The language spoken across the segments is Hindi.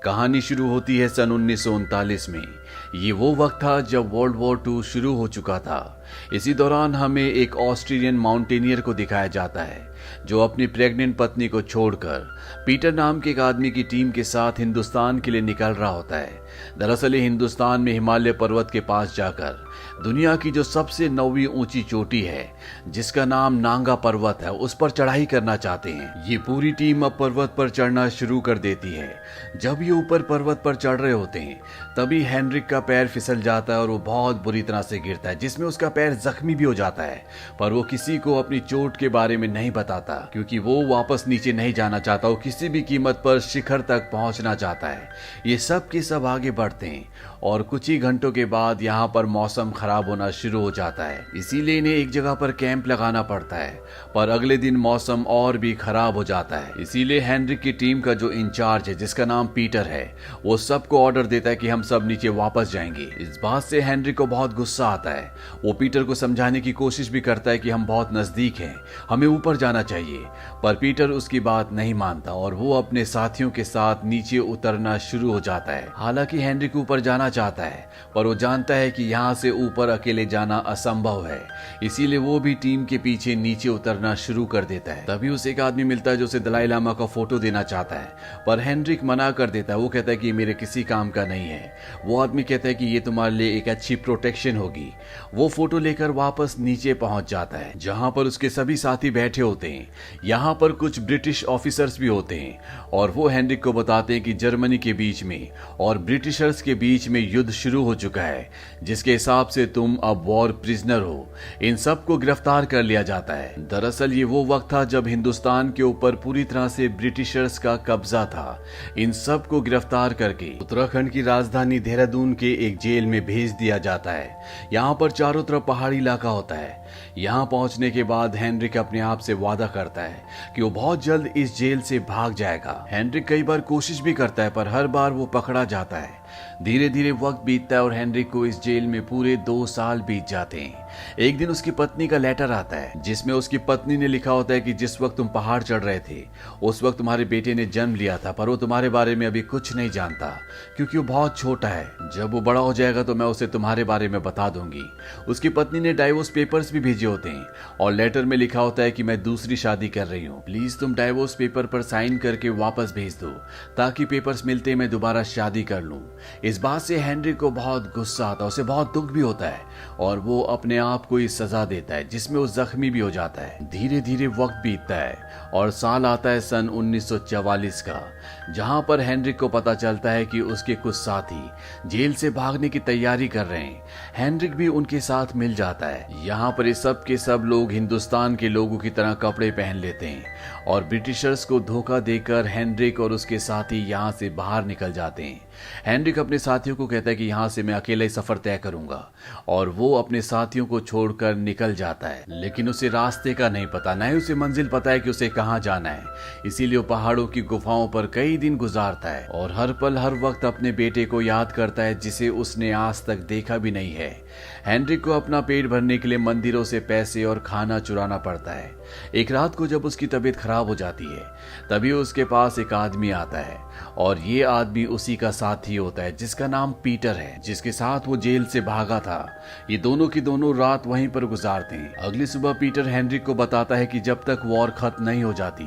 कहानी शुरू होती है सन 1939 में। ये वो वक्त था जब वर्ल्ड वॉर 2 शुरू हो चुका था। इसी दौरान हमें एक ऑस्ट्रेलियन माउंटेनियर को दिखाया जाता है जो अपनी प्रेग्नेंट पत्नी को छोड़कर पीटर नाम के एक आदमी की टीम के साथ हिंदुस्तान के लिए निकल रहा होता है। दरअसल हिंदुस्तान में हिमालय पर्वत के पास जाकर दुनिया की जो सबसे 9वीं ऊंची चोटी है जिसका नाम नांगा पर्वत है, उस पर चढ़ाई करना चाहते हैं। ये पूरी टीम अब पर्वत पर चढ़ना शुरू कर देती है। जब ये ऊपर पर्वत पर चढ़ रहे होते हैं तभी हेनरिक का पैर फिसल जाता है और वो बहुत बुरी तरह से गिरता है, जिसमें उसका पैर जख्मी भी हो जाता है। पर वो किसी को अपनी चोट के बारे में नहीं बताता क्योंकि वो वापस नीचे नहीं जाना चाहता। वो किसी भी कीमत पर शिखर तक पहुंचना चाहता है। ये सब के सब आगे बढ़ते हैं और कुछ ही घंटों के बाद यहाँ पर मौसम खराब होना शुरू हो जाता है, इसीलिए इन्हें एक जगह पर कैंप लगाना पड़ता है। पर अगले दिन मौसम और भी खराब हो जाता है, इसीलिए हेनरिक की टीम का जो इंचार्ज है जिसका नाम पीटर है वो सबको ऑर्डर देता है कि हम सब नीचे वापस जाएंगे। इस बात से हेनरिक को बहुत गुस्सा आता है। वो पीटर को समझाने की कोशिश भी करता है कि हम बहुत नजदीक हैं, हमें ऊपर जाना चाहिए। पर पीटर उसकी बात नहीं मानता और वो अपने साथियों के साथ नीचे उतरना शुरू हो जाता है। हालांकि हेनरिक ऊपर जाना चाहता है पर वो जानता है कि यहाँ से ऊपर अकेले जाना असंभव है, इसीलिए वो भी टीम के पीछे नीचे उतरना शुरू कर देता है। तभी उसे एक आदमी मिलता है जो उसे दलाई लामा का फोटो देना चाहता है, पर हेनरिक मना कर देता है। वो कहता है कि मेरे किसी काम का नहीं है। वो आदमी कहता है कि ये तुम्हारे लिए एक अच्छी प्रोटेक्शन होगी। वो फोटो लेकर वापस नीचे पहुंच जाता है जहां पर उसके सभी साथी बैठे होते हैं। यहाँ पर कुछ ब्रिटिश ऑफिसर्स भी होते हैं और वो हेनरिक को बताते हैं कि जर्मनी के बीच में और ब्रिटिशर्स के बीच में युद्ध शुरू हो चुका है, जिसके हिसाब से तुम अब वॉर प्रिजनर हो। इन सब को गिरफ्तार कर लिया जाता है। दरअसल ये वो वक्त था जब हिंदुस्तान के ऊपर पूरी तरह से ब्रिटिशर्स का कब्जा था। इन सब को गिरफ्तार करके उत्तराखंड की राजधानी देहरादून के एक जेल में भेज दिया जाता है। यहाँ पर चारों तरफ पहाड़ी इलाका होता है। यहाँ पहुंचने के बाद हेनरिक अपने आप से वादा करता है कि वो बहुत जल्द इस जेल से भाग जाएगा। हेनरिक कई बार कोशिश भी करता है पर हर बार वो पकड़ा जाता है। धीरे धीरे वक्त बीतता है और हेनरिक को इस जेल में पूरे 2 साल बीत जाते हैं। एक दिन उसकी पत्नी का लेटर आता है जिसमें उसकी पत्नी ने लिखा होता है कि जिस वक्त तुम पहाड़ चढ़ रहे थे उस वक्त तुम्हारे बेटे ने जन्म लिया था, पर वो तुम्हारे बारे में अभी कुछ नहीं जानता क्योंकि वो बहुत छोटा है। जब वो बड़ा हो जाएगा तो मैं उसे तुम्हारे बारे में बता दूंगी। उसकी पत्नी ने डाइवोर्स पेपर्स भी भेजे होते हैं और लेटर में लिखा होता है कि मैं दूसरी शादी कर रही हूँ, प्लीज तुम डाइवोर्स पेपर पर साइन करके वापस भेज दो ताकि पेपर्स मिलते मैं दोबारा शादी कर लूं। इस बात से हेनरिक को बहुत गुस्सा आता है, उसे बहुत दुख भी होता है और वो अपने आप को इस सजा देता है जिसमें वो जख्मी भी हो जाता है। धीरे धीरे वक्त बीतता है और साल आता है सन 1944 का, जहां पर हेनरिक को पता चलता है कि उसके कुछ साथी जेल से भागने की तैयारी कर रहे हैं। हेनरिक भी उनके साथ मिल जाता है। यहाँ पर ये सब के सब लोग हिंदुस्तान के लोगों की तरह कपड़े पहन लेते हैं और ब्रिटिशर्स को धोखा देकर हेनरिक और उसके साथी यहाँ से बाहर निकल जाते हैं। हेनरिक अपने साथियों को कहता है कि यहाँ से मैं अकेला ही सफर तय करूंगा और वो अपने साथियों को छोड़कर निकल जाता है। लेकिन उसे रास्ते का नहीं पता, न ही उसे मंजिल पता है कि उसे कहाँ जाना है, इसीलिए वो पहाड़ों की गुफाओं पर कई दिन गुजारता है और हर पल हर वक्त अपने बेटे को याद करता है जिसे उसने आज तक देखा भी नहीं है। हेनरिक को अपना पेट भरने के लिए मंदिरों से पैसे और खाना चुराना पड़ता है। एक रात को जब उसकी तबीयत खराब हो जाती है तभी उसके पास एक आदमी आता है और ये आदमी उसी का साथी होता है जिसका नाम पीटर है, जिसके साथ वो जेल से भागा था। ये दोनों की दोनों रात वहीं पर गुजारते हैं। अगली सुबह पीटर हेनरिक को बताता है कि जब तक वॉर खत्म नहीं हो जाती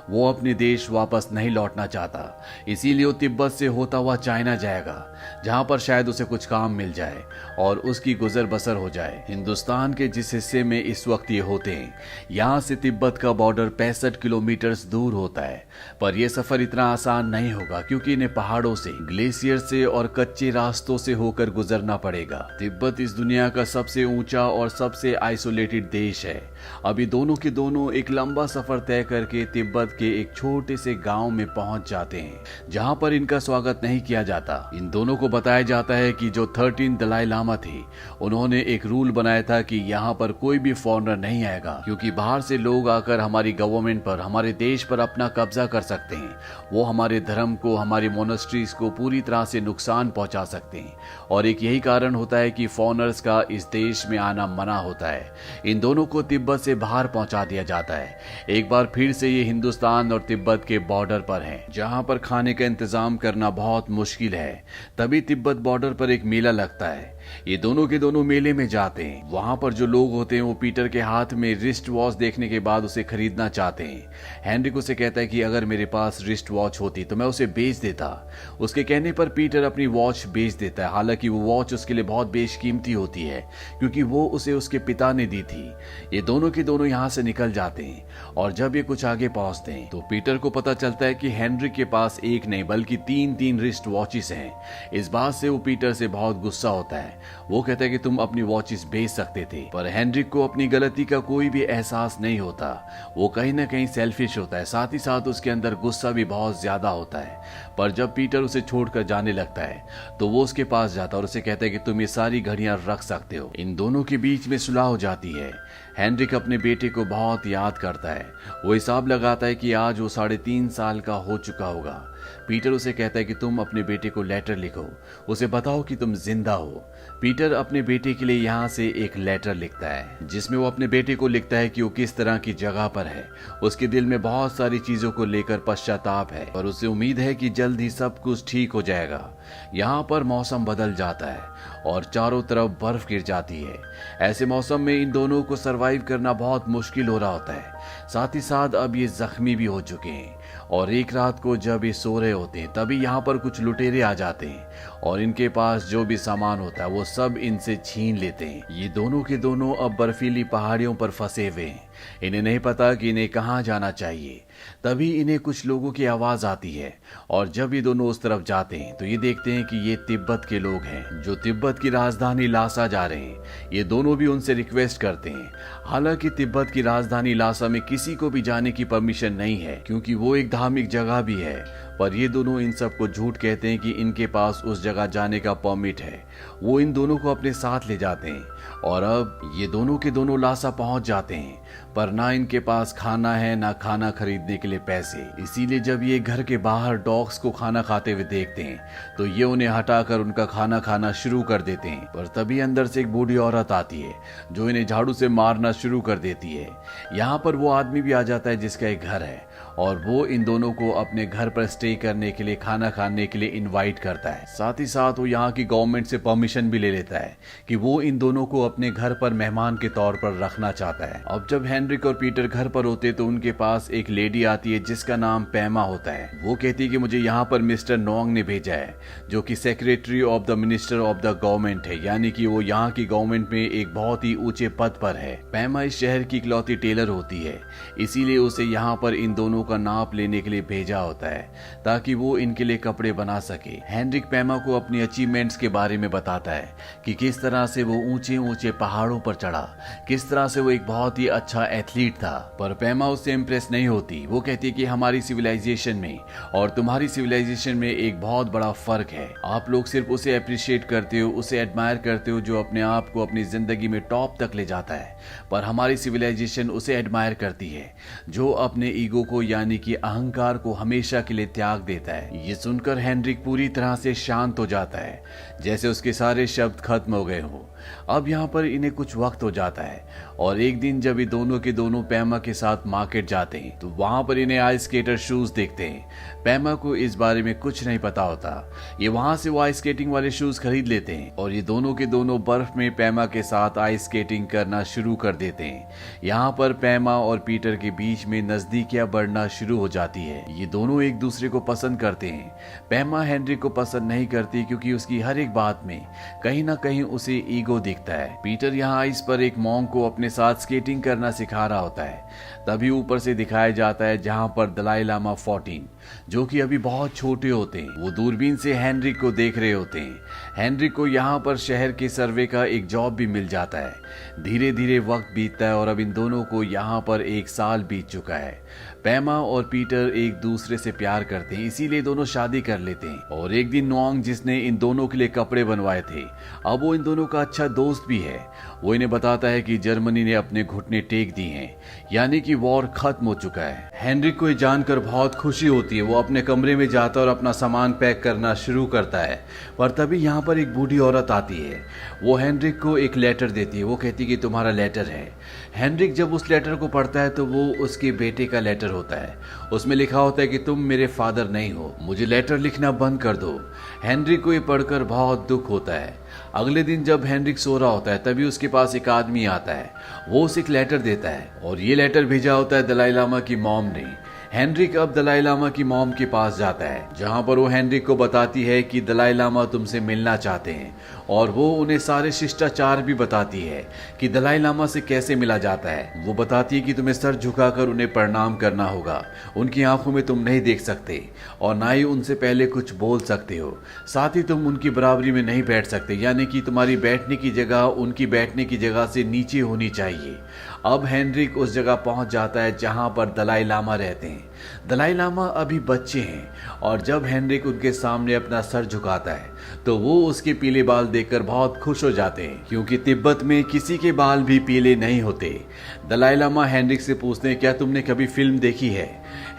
वो अपने देश वापस नहीं लौटना चाहता, इसीलिए वो तिब्बत से होता हुआ चाइना जाएगा जहां पर शायद उसे कुछ काम मिल जाए और उसकी गुजर बसर हो जाए। हिंदुस्तान के जिस हिस्से में इस वक्त ये होते हैं यहाँ से तिब्बत का बॉर्डर 65 किलोमीटर दूर होता है, पर यह सफर इतना आसान नहीं होगा क्योंकि इन्हें पहाड़ों से, ग्लेशियर से और कच्चे रास्तों से होकर गुजरना पड़ेगा। तिब्बत इस दुनिया का सबसे ऊंचा और सबसे आइसोलेटेड देश है। अभी दोनों के दोनों एक लंबा सफर तय करके तिब्बत के एक छोटे से गांव में पहुंच जाते हैं जहां पर इनका स्वागत नहीं किया जाता। इन दोनों को बताया जाता है कि जो 13 दलाई लामा थे उन्होंने एक रूल बनाया था कि यहाँ पर कोई भी फॉरेनर नहीं आएगा क्योंकि बाहर से लोग आकर हमारी गवर्नमेंट पर, हमारे देश पर अपना कब्जा कर सकते हैं। वो हमारे धर्म आश्रम को, हमारी मोनेस्ट्रीज को पूरी तरह से नुकसान पहुंचा सकते हैं। और एक यही कारण होता है कि फॉरेनर्स का इस देश में आना मना होता है। इन दोनों को तिब्बत से बाहर पहुंचा दिया जाता है। एक बार फिर से ये हिंदुस्तान और तिब्बत के बॉर्डर पर हैं, जहां पर खाने का इंतजाम करना बहुत मुश्किल है। तभी तिब्बत बॉर्डर पर एक मेला लगता है। ये दोनों के दोनों मेले में जाते हैं। वहां पर जो लोग होते हैं वो पीटर के हाथ में रिस्ट वॉच देखने के बाद उसे खरीदना चाहते हैं। हेनरिक उसे कहता है कि अगर मेरे पास रिस्ट वॉच होती तो मैं उसे बेच देता। उसके कहने पर पीटर अपनी वॉच बेच देता है। हालांकि वो वॉच उसके लिए बहुत बेशकीमती होती है, क्योंकि वो उसे उसके पिता ने दी थी। ये दोनों के दोनों यहाँ से निकल जाते हैं और जब ये कुछ आगे पहुंचते हैं तो पीटर को पता चलता है कि हेनरिक के पास एक नहीं बल्कि तीन रिस्ट वॉचेस हैं। इस बात से वो पीटर से बहुत गुस्सा होता है। वो कहता है कि तुम अपनी वॉचेस बेच सकते थे। पर हेनरिक को अपनी गलती का कोई भी एहसास नहीं होता। वो कहीं ना कहीं सेल्फिश होता है, साथ ही साथ उसके अंदर गुस्सा भी बहुत ज्यादा होता है। पर जब पीटर उसे छोड़कर जाने लगता है तो वो उसके पास जाता है और उसे कहता है कि तुम ये सारी घड़ियां रख सकते हो। इन दोनों के बीच में सुलह हो जाती है। हेनरिक अपने बेटे को बहुत याद करता है। वो हिसाब लगाता है कि आज वो 3.5 साल का हो चुका होगा। पीटर उसे कहता है कि तुम अपने बेटे को लेटर लिखो, उसे बताओ कि तुम जिंदा हो। पीटर अपने बेटे के लिए यहाँ से एक लेटर लिखता है, जिसमें वो अपने बेटे को लिखता है कि वो किस तरह की जगह पर है। उसके दिल में बहुत सारी चीजों को लेकर पश्चाताप है और उसे उम्मीद है कि जल्द ही सब कुछ ठीक हो जाएगा। यहाँ पर मौसम बदल जाता है और चारों तरफ बर्फ गिर जाती है। ऐसे मौसम में इन दोनों को सरवाइव करना बहुत मुश्किल हो रहा होता है। साथ ही साथ अब ये जख्मी भी हो चुके हैं और एक रात को जब ये सो रहे होते हैं तभी यहाँ पर कुछ लुटेरे आ जाते हैं और इनके पास जो भी सामान होता है वो सब इनसे छीन लेते हैं। ये दोनों के दोनों अब बर्फीली पहाड़ियों पर फंसे हुए हैं। इन्हें नहीं पता कि इन्हें कहाँ जाना चाहिए। तभी इन्हें कुछ लोगों की आवाज आती है और जब ये दोनों उस तरफ जाते हैं तो ये देखते हैं कि ये तिब्बत के लोग हैं जो तिब्बत की राजधानी लासा जा रहे हैं। ये दोनों भी उनसे रिक्वेस्ट करते हैं। हालांकि तिब्बत की राजधानी लासा में किसी को भी जाने की परमिशन नहीं है, क्योंकि वो एक धार्मिक जगह भी है। पर ये दोनों इन सबको झूठ कहते हैं कि इनके पास उस जगह जाने का परमिट है। वो इन दोनों को अपने साथ ले जाते हैं और अब ये दोनों के दोनों लासा पहुंच जाते हैं। पर ना इनके पास खाना है ना खाना खरीदने के लिए पैसे। इसीलिए जब ये घर के बाहर डॉग्स को खाना खाते हुए देखते हैं तो ये उन्हें हटाकर उनका खाना खाना शुरू कर देते हैं। पर तभी अंदर से एक बूढ़ी औरत आती है जो इन्हें झाड़ू से मारना शुरू कर देती है। यहाँ पर वो आदमी भी आ जाता है जिसका एक घर है और वो इन दोनों को अपने घर पर स्टे करने के लिए, खाना खाने के लिए इनवाइट करता है। साथ ही साथ वो यहाँ की गवर्नमेंट से परमिशन भी ले लेता है कि वो इन दोनों को अपने घर पर मेहमान के तौर पर रखना चाहता है। अब जब हेनरिक और पीटर घर पर होते तो उनके पास एक लेडी आती है जिसका नाम पैमा होता है। वो कहती है कि मुझे यहाँ पर मिस्टर नोंग ने भेजा है, जो कि secretary of the minister of the government है, यानी कि वो यहाँ की गवर्नमेंट में एक बहुत ही ऊंचे पद पर है। पैमा इस शहर की इकलौती टेलर होती है, इसीलिए उसे यहाँ पर इन दोनों का नाप लेने के लिए भेजा होता है ताकि वो इनके लिए कपड़े बना सके। हेनरिक पैमा को अपनी अचीवमेंट्स के बारे में बताता है कि किस तरह से वो ऊंचे ऊंचे पहाड़ों पर चढ़ा, किस तरह से वो एक बहुत ही अच्छा एथलीट था। पर पैमा उससे इम्प्रेस नहीं होती। वो कहती है कि हमारी सिविलाइजेशन में और तुम्हारी सिविलाइजेशन में एक बहुत बड़ा फर्क है। आप लोग सिर्फ उसे अप्रिशिएट करते हो, उसे एडमायर करते हो जो अपने आप को अपनी जिंदगी में टॉप तक ले जाता है। पर हमारी सिविलाइजेशन उसे एडमायर करती है जो अपने ईगो को, यानी कि अहंकार को हमेशा के लिए त्याग देता है। ये सुनकर हेनरिक पूरी तरह से शांत हो जाता है, जैसे उसके सारे शब्द खत्म हो गए हो। अब यहाँ पर इन्हें कुछ वक्त हो जाता है और एक दिन जब ये दोनों के दोनों पैमा के साथ मार्केट जाते हैं तो वहां पर इन्हें आइस स्केटर शूज देखते हैं। पैमा को इस बारे में कुछ नहीं पता होता। ये वहां से वो आइस स्केटिंग वाले शूज खरीद लेते हैं और ये दोनों के दोनों बर्फ में पैमा के साथ आइस स्केटिंग करना शुरू कर देते हैं। यहाँ पर पैमा और पीटर के बीच में नजदीकियां बढ़ना शुरू हो जाती है। ये दोनों एक दूसरे को पसंद करते हैं। पैमा हेनरिक को पसंद नहीं करती क्योंकि उसकी हर एक बात में कहीं ना कहीं उसे ईगो दिखता है। पीटर यहाँ आइस पर एक मॉन्क को अपने साथ स्केटिंग करना सिखा रहा होता है। तभी ऊपर से दिखाया जाता है जहाँ पर दलाई लामा 14, जो कि अभी बहुत छोटे होते हैं, वो दूरबीन से हेनरिक को देख रहे होते हैं। हेनरिक को यहाँ पर शहर के सर्वे का एक जॉब भी मिल जाता है। धीरे धीरे वक्त बीतता है और अब इन दोनों को यहाँ पर 1 साल बीत चुका है। पैमा और पीटर एक दूसरे से प्यार करते हैं, इसीलिए दोनों शादी कर लेते हैं। और एक दिन नोंग, जिसने इन दोनों के लिए कपड़े बनवाए थे, अब वो इन दोनों का अच्छा दोस्त भी है। वो इन्हें बताता है कि जर्मनी जर्मनी ने अपने घुटने टेक दिए हैं, यानी कि वॉर खत्म हो चुका है। हेनरिक को ये जानकर बहुत खुशी होती है। वो अपने कमरे में जाता है और अपना सामान पैक करना शुरू करता है, पर तभी यहाँ पर एक बूढ़ी औरत आती है। वो हेनरिक को एक लेटर देती है। वो कहती है कि तुम्हारा लेटर है। हेनरिक जब उस लेटर को पढ़ता है तो वो उसके बेटे का लेटर होता है। उसमें लिखा होता है कि तुम मेरे फादर नहीं हो, मुझे लेटर लिखना बंद कर दो। हेनरिक को ये पढ़कर बहुत दुख होता है। अगले दिन जब हेनरिक सो रहा होता है तभी उसके पास एक आदमी आता है। वो उसे एक लेटर देता है और ये लेटर भेजा होता है दलाई लामा की मॉम ने। हेनरिक अब दलाई लामा की मॉम के पास जाता है, जहां पर वो हेनरिक को बताती है कि दलाई लामा तुमसे मिलना चाहते हैं, और वो उन्हें सारे शिष्टाचार भी बताती है कि दलाई लामा से कैसे मिला जाता है। वो बताती है कि तुम्हें सर झुकाकर उन्हें प्रणाम करना होगा, उनकी आंखों में तुम नहीं देख सकते और ना ही उनसे पहले कुछ बोल सकते हो। साथ ही तुम उनकी बराबरी में नहीं बैठ सकते, यानी कि तुम्हारी बैठने की जगह उनकी बैठने की जगह से नीचे होनी चाहिए। अब हेनरिक उस जगह पहुंच जाता है जहां पर दलाई लामा रहते हैं। दलाई लामा अभी बच्चे हैं और जब हेनरिक उनके सामने अपना सर झुकाता है तो वो उसके पीले बाल देखकर बहुत खुश हो जाते हैं, क्योंकि तिब्बत में किसी के बाल भी पीले नहीं होते। दलाई लामा हेनरिक से पूछते हैं क्या तुमने कभी फिल्म देखी है।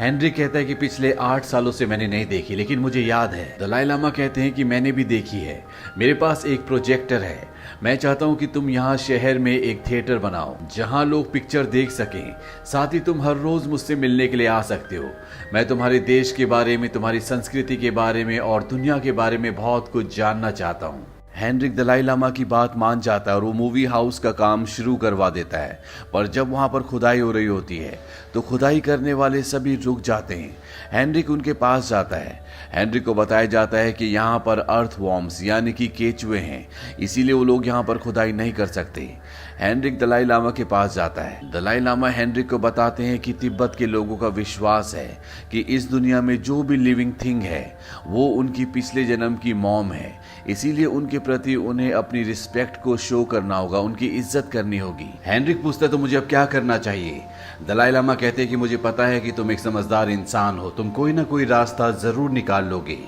हेनरिक कहता है कि पिछले 8 सालों से मैंने नहीं देखी, लेकिन मुझे याद है। दलाई लामा कहते हैं कि मैंने भी देखी है, मेरे पास एक प्रोजेक्टर है। मैं चाहता हूं कि तुम यहाँ शहर में एक थिएटर बनाओ जहां लोग पिक्चर देख सकें। साथ ही तुम हर रोज मुझसे मिलने के लिए आ सकते हो। मैं तुम्हारे देश के बारे में, तुम्हारी संस्कृति के बारे में और दुनिया के बारे में बहुत कुछ जानना चाहता हूँ। हेनरिक दलाई लामा की बात मान जाता है और वो मूवी हाउस का काम शुरू करवा देता है। पर जब वहां पर खुदाई हो रही होती है तो खुदाई करने वाले सभी रुक जाते हैं। हेनरिक उनके पास जाता है। हेनरिक को बताया जाता है कि यहाँ पर अर्थवॉर्म्स यानी कि केचुए हैं, इसीलिए वो लोग यहाँ पर खुदाई नहीं कर सकते। हेनरिक दलाई लामा के पास जाता है। दलाई लामा हेनरिक को बताते हैं कि तिब्बत के लोगों का विश्वास है कि इस दुनिया में जो भी लिविंग थिंग है वो उनकी पिछले जन्म की मॉम है, इसीलिए उनके प्रति उन्हें अपनी रिस्पेक्ट को शो करना होगा, उनकी इज्जत करनी होगी। हेनरिक पूछता है तो मुझे अब क्या करना चाहिए। दलाई लामा कहते हैं कि मुझे पता है कि तुम एक समझदार इंसान हो, तुम कोई ना कोई रास्ता जरूर निकाल लोगे।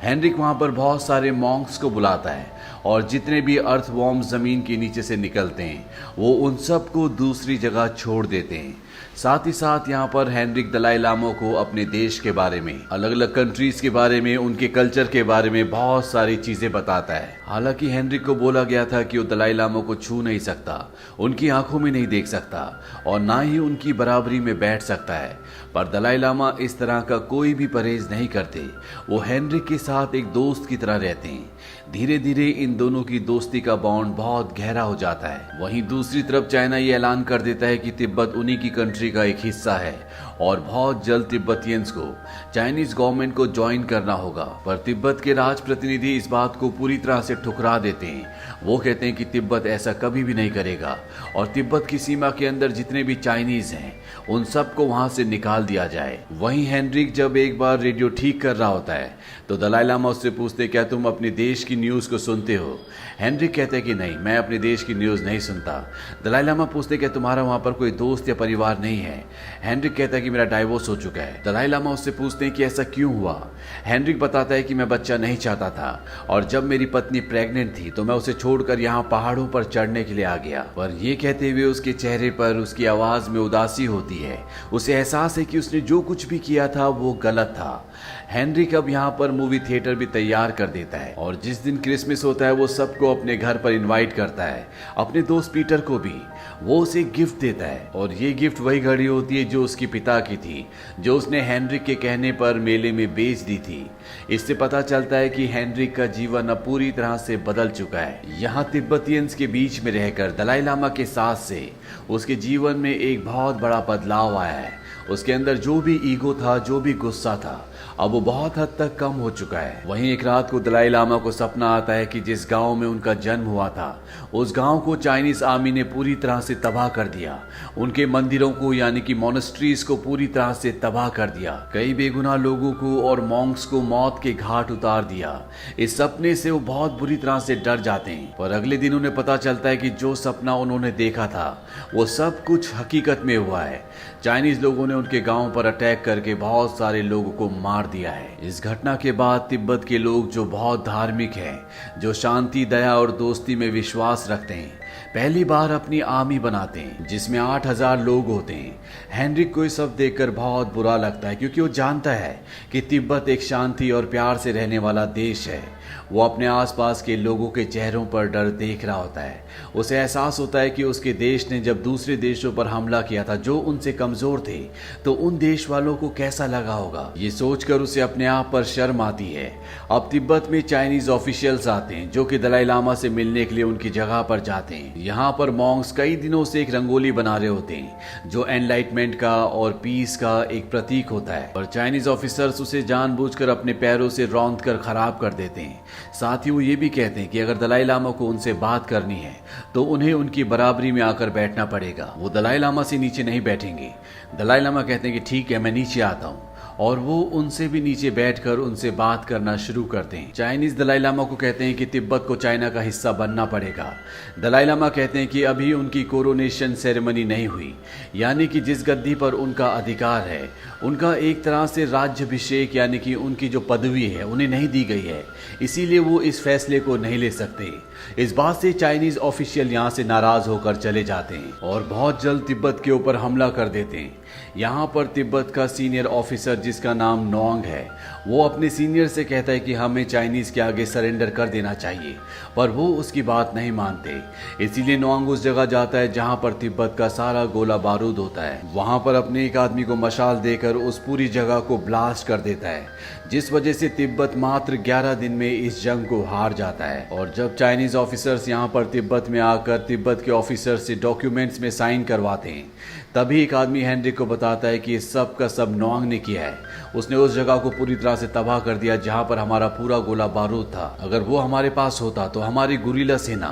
हेनरिक वहां पर बहुत सारे मॉन्क्स को बुलाता है और जितने भी अर्थवॉर्म्स जमीन के नीचे से निकलते हैं वो उन सब को दूसरी जगह छोड़ देते हैं। साथ ही साथ यहाँ पर हेनरिक दलाई लामा को अपने देश के बारे में, अलग अलग कंट्रीज के बारे में, उनके कल्चर के बारे में बहुत सारी चीजें बताता है। हालांकि हेनरिक को बोला गया था कि वो दलाई लामा को छू नहीं सकता, उनकी आंखों में नहीं देख सकता और ना ही उनकी बराबरी में बैठ सकता है, पर दलाई लामा इस तरह का कोई भी परहेज नहीं करते। वो हेनरिक के साथ एक दोस्त की तरह रहते हैं। धीरे धीरे इन दोनों की दोस्ती का बॉन्ड बहुत गहरा हो जाता है। वहीं दूसरी तरफ चाइना ये ऐलान कर देता है कि तिब्बत उन्हीं की कंट्री का एक हिस्सा है और बहुत जल्द तिब्बतियंस को चाइनीज गवर्नमेंट को ज्वाइन करना होगा। पर तिब्बत के राज प्रतिनिधि इस बात को पूरी तरह से ठुकरा देते हैं। वो कहते हैं कि तिब्बत ऐसा कभी भी नहीं करेगा और तिब्बत की सीमा के अंदर जितने भी चाइनीज हैं उन सबको वहां से निकाल दिया जाए। वहीं हेनरिक जब एक बार रेडियो ठीक कर रहा होता है तो दलाई लामा उससे पूछते क्या तुम अपने देश की न्यूज को सुनते हो। हेनरिक कहते हैं कि नहीं, मैं अपने देश की न्यूज नहीं सुनता। दलाई लामा पूछते क्या तुम्हारा वहां पर कोई दोस्त या परिवार नहीं है। हेनरिक कहता है कि मेरा डाइवोर्स हो चुका है। दलाई लामा उससे पूछते हैं कि ऐसा क्यों हुआ। हेनरिक बताता है कि मैं बच्चा नहीं चाहता था और जब मेरी पत्नी प्रेग्नेंट थी तो मैं उसे छोड़कर यहाँ पहाड़ों पर चढ़ने के लिए आ गया। पर ये कहते हुए उसके चेहरे पर, उसकी आवाज में उदासी होती है। उसे एहसास है कि उसने जो कुछ भी किया था वो गलत था। हेनरिक अब यहाँ पर मूवी थिएटर भी तैयार कर देता है और जिस दिन क्रिसमस होता है वो सबको अपने घर पर इनवाइट करता है, अपने दोस्त पीटर को भी। वो उसे गिफ्ट देता है और ये गिफ्ट वही घड़ी होती है जो उसके पिता की थी, जो उसने हेनरिक के कहने पर मेले में बेच दी थी। इससे पता चलता है कि हेनरिक का जीवन अब पूरी तरह से बदल चुका है। यहाँ तिब्बतियंस के बीच में रहकर दलाई लामा के साथ से उसके जीवन में एक बहुत बड़ा बदलाव आया है। उसके अंदर जो भी ईगो था, जो भी गुस्सा था, अब वो बहुत हद तक कम हो चुका है। वहीं एक रात को दलाई लामा को सपना आता है कि जिस गांव में उनका जन्म हुआ था उस गांव को चाइनीज आर्मी ने पूरी तरह से तबाह कर दिया। उनके मंदिरों को यानी कि मोनेस्ट्रीज को पूरी तरह से तबाह कर दिया। कई बेगुनाह लोगों को और मॉन्क्स को मौत के घाट उतार दिया। इस सपने से वो बहुत बुरी तरह से डर जाते हैं। पर अगले दिन उन्हें पता चलता है कि जो सपना उन्होंने देखा था वो सब कुछ हकीकत में हुआ है। चाइनीज लोगों ने उनके गांव पर अटैक करके बहुत सारे लोगों को मार दिया है। इस घटना के बाद तिब्बत के लोग जो बहुत धार्मिक हैं, जो शांति, दया और दोस्ती में विश्वास रखते हैं, पहली बार अपनी आर्मी बनाते हैं जिसमें 8,000 लोग होते हैं। हेनरिक को ये सब देखकर बहुत बुरा लगता है क्योंकि वो जानता है कि तिब्बत एक शांति और प्यार से रहने वाला देश है। वो अपने आसपास के लोगों के चेहरों पर डर देख रहा होता है। उसे एहसास होता है कि उसके देश ने जब दूसरे देशों पर हमला किया था जो उनसे कमजोर थे, तो उन देश वालों को कैसा लगा होगा। ये सोचकर उसे अपने आप पर शर्म आती है। अब तिब्बत में चाइनीज ऑफिशियल्स आते हैं जो कि दलाई लामा से मिलने के लिए उनकी जगह पर जाते हैं। यहाँ पर मॉन्क्स कई दिनों से एक रंगोली बना रहे होते हैं जो एनलाइटमेंट का और पीस का एक प्रतीक होता है, और चाइनीज ऑफिसर्स उसे जानबूझकर अपने पैरों से रौंद कर खराब कर देते हैं। साथ ही वो ये भी कहते हैं कि अगर दलाई लामा को उनसे बात करनी है तो उन्हें उनकी बराबरी में आकर बैठना पड़ेगा। वो दलाई लामा से नीचे नहीं बैठेंगे। दलाई लामा कहते हैं कि ठीक है, मैं नीचे आता हूँ, और वो उनसे भी नीचे बैठकर उनसे बात करना शुरू करते हैं। चाइनीज दलाई लामा को कहते हैं कि तिब्बत को चाइना का हिस्सा बनना पड़ेगा। दलाई लामा कहते हैं कि अभी उनकी कोरोनेशन सेरेमनी नहीं हुई, यानी कि जिस गद्दी पर उनका अधिकार है, उनका एक तरह से राज्याभिषेक यानी कि उनकी जो पदवी है उन्हें नहीं दी गई है, इसीलिए वो इस फैसले को नहीं ले सकते। इस बात से चाइनीज ऑफिशियल यहाँ से नाराज होकर चले जाते हैं और बहुत जल्द तिब्बत के ऊपर हमला कर देते हैं। यहाँ पर तिब्बत का सीनियर ऑफिसर जिसका नाम नोंग है, वो अपने सीनियर से कहता है कि हमें चाइनीज के आगे सरेंडर कर देना चाहिए, पर वो उसकी बात नहीं मानते। इसीलिए नोंग उस जगह जाता है जहाँ पर तिब्बत का सारा गोला बारूद होता है। वहाँ पर अपने एक आदमी को मशाल देकर उस पूरी जगह को ब्लास्ट कर देता है, जिस वजह से तिब्बत मात्र 11 दिन में इस जंग को हार जाता है। और जब चाइनीज ऑफिसर्स यहाँ पर तिब्बत में आकर तिब्बत के ऑफिसर से डॉक्यूमेंट्स में साइन करवाते हैं, तभी एक आदमी हेनरिक को बताता है कि ये सब का सब नोंग ने किया है। उसने उस जगह को पूरी तरह से तबाह कर दिया जहां पर हमारा पूरा गोला बारूद था। अगर वो हमारे पास होता तो हमारी गुरिल्ला सेना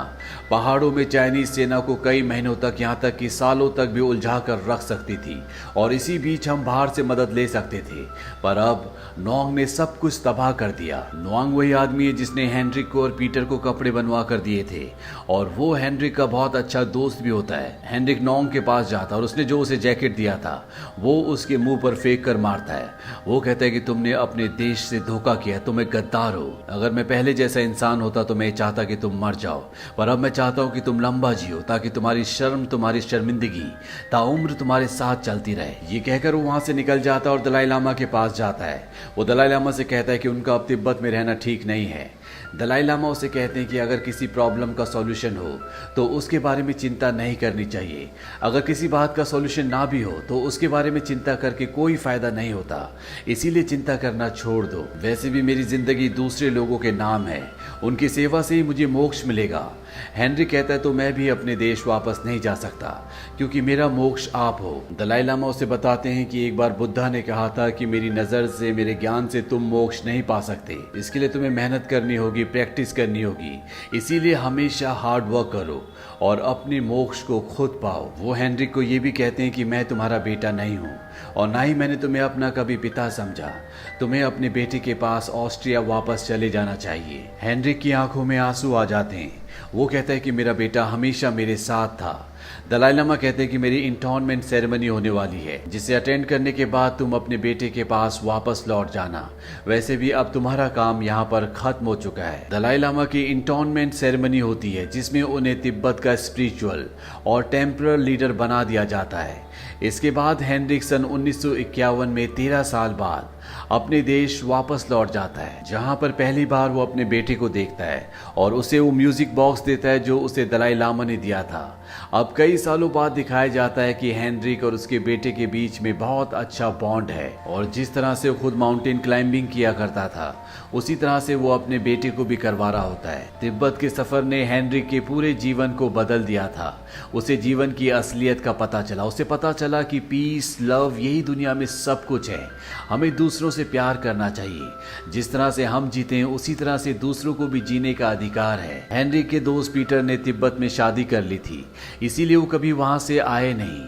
पहाड़ों में चाइनीज सेना को कई महीनों तक, यहाँ तक कि सालों तक भी उलझा कर रख सकती थी, और इसी बीच हम बाहर से मदद ले सकते थे। पर अब नोंग ने सब कुछ तबाह कर दिया। नोंग वही आदमी है जिसने हेनरिक को और पीटर को कपड़े बनवा कर दिए थे, और वो हेनरिक का बहुत अच्छा दोस्त भी होता है। हेनरिक नोंग के पास जाता है और उसने जो उसे जैकेट दिया था वो उसके मुंह पर फेंक कर मारता है। वो कहता है कि तुमने अपने देश से धोखा किया, तुम एक गद्दार हो। अगर मैं पहले जैसा इंसान होता तो मैं चाहता कि तुम मर जाओ, पर अब मैं चाहता हूं कि तुम लंबा जियो ताकि तुम्हारी शर्म, तुम्हारी शर्मिंदगी ताउम्र तुम्हारे साथ चलती रहे। ये कहकर वो वहां से निकल जाता है और दलाई लामा के पास जाता है। वो दलाई लामा से कहता है कि उनका अब तिब्बत में रहना ठीक नहीं है। दलाई लामा उसे कहते हैं कि अगर किसी प्रॉब्लम का सॉल्यूशन हो तो उसके बारे में चिंता नहीं करनी चाहिए, अगर किसी बात का सॉल्यूशन ना भी हो तो उसके बारे में चिंता करके कोई फायदा नहीं होता, इसीलिए चिंता करना छोड़ दो। वैसे भी मेरी जिंदगी दूसरे लोगों के नाम है, उनकी सेवा से ही मुझे मोक्ष मिलेगा। हेनरी कहता है तो मैं भी अपने देश वापस नहीं जा सकता क्योंकि मेरा मोक्ष आप हो। दलाई लामा उसे बताते हैं कि एक बार बुद्धा ने कहा था कि मेरी नजर से, मेरे ज्ञान से तुम मोक्ष नहीं पा सकते, इसके लिए तुम्हें मेहनत करनी होगी, प्रैक्टिस करनी होगी, इसीलिए हमेशा हार्ड वर्क करो और अपने मोक्ष को खुद पाओ। वो हेनरिक को ये भी कहते हैं कि मैं तुम्हारा बेटा नहीं हूँ और ना ही मैंने तुम्हें अपना कभी पिता समझा, तुम्हें अपने बेटे के पास ऑस्ट्रिया वापस चले जाना चाहिए। हेनरिक की आंखों में आंसू आ जाते हैं। वो कहता है कि मेरा बेटा हमेशा मेरे साथ था। दलाई लामा कहते हैं कि मेरी इंटॉर्नमेंट सेरेमनी होने वाली है, जिसे अटेंड करने के बाद तुम अपने बेटे के पास वापस लौट जाना। वैसे भी अब तुम्हारा काम यहाँ पर खत्म हो चुका है। दलाई लामा की इंटॉर्नमेंट सेरेमनी होती है जिसमें उन्हें तिब्बत का स्पिरिचुअल और टेम्परल लीडर बना दिया जाता है। इसके बाद हेनरिक सन 1951 में 13 साल बाद अपने देश वापस लौट जाता है, जहां पर पहली बार वो अपने बेटे को देखता है और उसे वो म्यूजिक बॉक्स देता है जो उसे दलाई लामा ने दिया था। अब कई सालों बाद दिखाया जाता है कि हेनरिक और उसके बेटे के बीच में बहुत अच्छा बॉन्ड है, और जिस तरह से वो खुद माउंटेन क्लाइंबिंग किया करता था उसी तरह से वो अपने बेटे को भी करवा रहा होता है। तिब्बत के सफर ने हेनरिक के पूरे जीवन को बदल दिया था। उसे जीवन की असलियत का पता चला। उसे पता चला कि पीस, लव यही दुनिया में सब कुछ है। हमें दूसरों से प्यार करना चाहिए। जिस तरह से हम जीते हैं उसी तरह से दूसरों को भी जीने का अधिकार है। हेनरिक के दोस्त पीटर ने तिब्बत में शादी कर ली थी, इसीलिए वो कभी वहां से आए नहीं।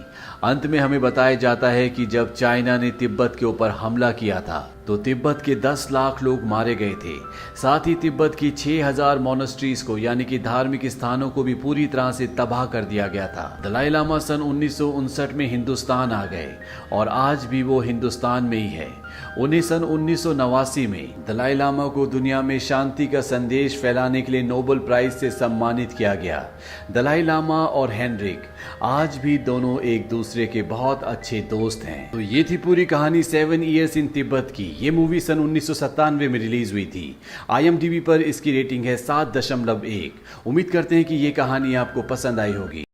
अंत में हमें बताया जाता है कि जब चाइना ने तिब्बत के ऊपर हमला किया था तो तिब्बत के 10 लाख लोग मारे गए थे। साथ ही तिब्बत की 6000 मोनेस्ट्रीज को यानी कि धार्मिक स्थानों को भी पूरी तरह से तबाह कर दिया गया था। दलाई लामा सन 1959 में हिंदुस्तान आ गए और आज भी वो हिंदुस्तान में ही है। उन्हें सन 1989 में दलाई लामा को दुनिया में शांति का संदेश फैलाने के लिए नोबेल प्राइज से सम्मानित किया गया। दलाई लामा और हेनरिक आज भी दोनों एक दूसरे के बहुत अच्छे दोस्त हैं। तो ये थी पूरी कहानी 7 ईयर्स इन तिब्बत की। ये मूवी सन 1997 में रिलीज हुई थी। IMDb पर इसकी रेटिंग है 7.1। उम्मीद करते हैं कि ये कहानी आपको पसंद आई होगी।